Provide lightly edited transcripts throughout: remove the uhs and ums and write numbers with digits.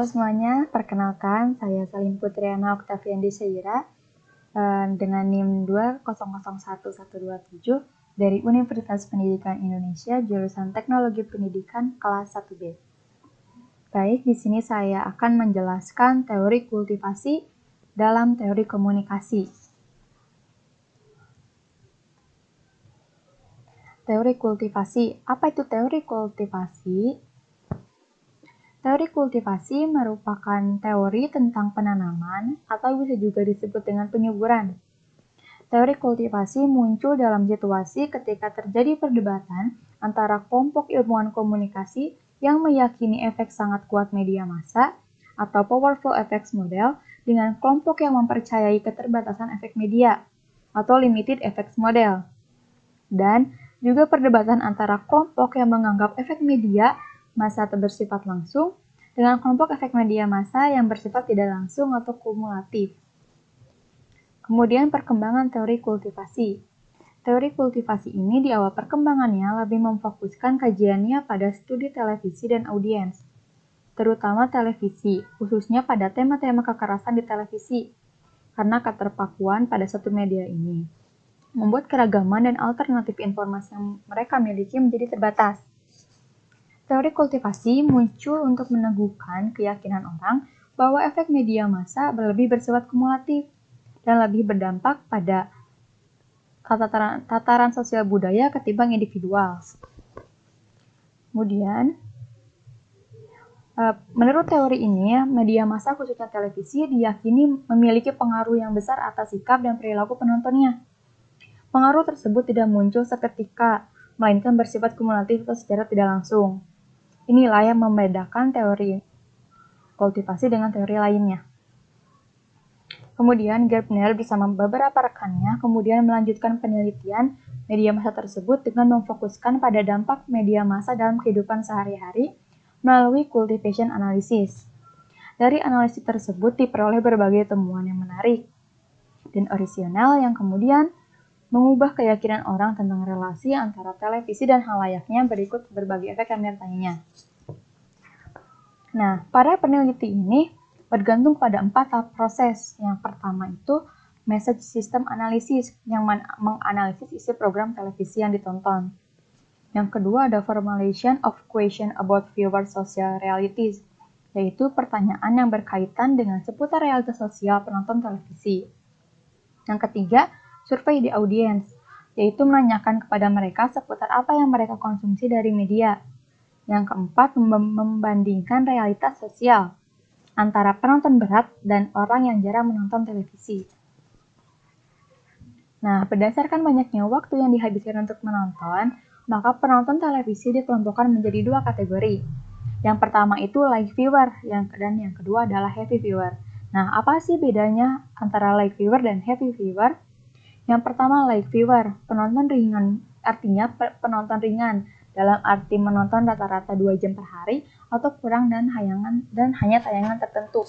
Halo semuanya, perkenalkan saya Salim Putriana Oktaviandi Syaira dengan NIM 2001127 dari Universitas Pendidikan Indonesia jurusan Teknologi Pendidikan kelas 1B. Baik, di sini saya akan menjelaskan teori kultivasi dalam teori komunikasi. Teori kultivasi. Apa itu teori kultivasi? Teori kultivasi merupakan teori tentang penanaman atau bisa juga disebut dengan penyuburan. Teori kultivasi muncul dalam situasi ketika terjadi perdebatan antara kelompok ilmuwan komunikasi yang meyakini efek sangat kuat media massa atau powerful effects model dengan kelompok yang mempercayai keterbatasan efek media atau limited effects model. Dan juga perdebatan antara kelompok yang menganggap efek media massa bersifat langsung dengan kelompok efek media massa yang bersifat tidak langsung atau kumulatif. Kemudian perkembangan teori kultivasi. Teori kultivasi ini di awal perkembangannya lebih memfokuskan kajiannya pada studi televisi dan audiens, terutama televisi, khususnya pada tema-tema kekerasan di televisi, karena keterpakuan pada satu media ini membuat keragaman dan alternatif informasi yang mereka miliki menjadi terbatas. Teori kultivasi muncul untuk meneguhkan keyakinan orang bahwa efek media massa lebih bersifat kumulatif dan lebih berdampak pada tataran sosial budaya ketimbang individual. Kemudian, menurut teori ini, media massa khususnya televisi diyakini memiliki pengaruh yang besar atas sikap dan perilaku penontonnya. Pengaruh tersebut tidak muncul seketika, melainkan bersifat kumulatif atau secara tidak langsung. Inilah yang membedakan teori kultivasi dengan teori lainnya. Kemudian Gerbner bersama beberapa rekannya kemudian melanjutkan penelitian media massa tersebut dengan memfokuskan pada dampak media massa dalam kehidupan sehari-hari melalui cultivation analysis. Dari analisis tersebut diperoleh berbagai temuan yang menarik dan orisinal yang kemudian mengubah keyakinan orang tentang relasi antara televisi dan halayaknya berikut berbagai efek yang diantaranya. Nah, para peneliti ini bergantung pada 4 tahap proses. Yang pertama itu message system analysis yang menganalisis isi program televisi yang ditonton. Yang kedua ada formulation of question about viewer social realities, yaitu pertanyaan yang berkaitan dengan seputar realitas sosial penonton televisi. Yang ketiga, survei di audiens, yaitu menanyakan kepada mereka seputar apa yang mereka konsumsi dari media. Yang keempat, membandingkan realitas sosial antara penonton berat dan orang yang jarang menonton televisi. Nah, berdasarkan banyaknya waktu yang dihabiskan untuk menonton, maka penonton televisi dikelompokkan menjadi 2 kategori. Yang pertama itu light viewer, dan yang kedua adalah heavy viewer. Nah, apa sih bedanya antara light viewer dan heavy viewer? Yang pertama light viewer, penonton ringan, artinya penonton ringan, dalam arti menonton rata-rata 2 jam per hari atau kurang dan hanya tayangan tertentu.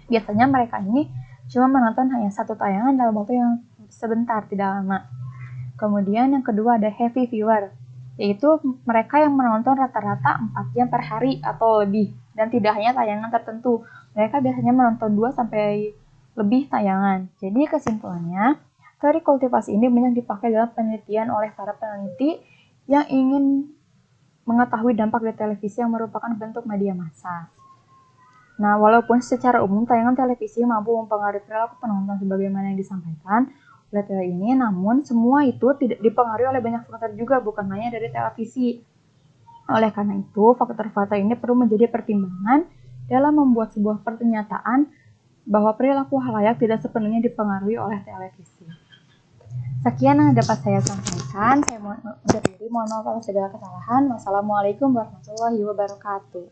Biasanya mereka ini cuma menonton hanya 1 tayangan dalam waktu yang sebentar, tidak lama. Kemudian yang kedua ada heavy viewer, yaitu mereka yang menonton rata-rata 4 jam per hari atau lebih dan tidak hanya tayangan tertentu. Mereka biasanya menonton 2 sampai lebih tayangan. Jadi kesimpulannya, teori kultivasi ini banyak dipakai dalam penelitian oleh para peneliti yang ingin mengetahui dampak dari televisi yang merupakan bentuk media massa. Nah, walaupun secara umum tayangan televisi mampu mempengaruhi perilaku penonton sebagaimana yang disampaikan oleh teori ini, namun semua itu tidak dipengaruhi oleh banyak faktor juga, bukan hanya dari televisi. Oleh karena itu, faktor-faktor ini perlu menjadi pertimbangan dalam membuat sebuah pernyataan bahwa perilaku halayak tidak sepenuhnya dipengaruhi oleh televisi. Sekian yang dapat saya sampaikan. Saya undur diri, mohon maaf atas segala kesalahan. Wassalamualaikum warahmatullahi wabarakatuh.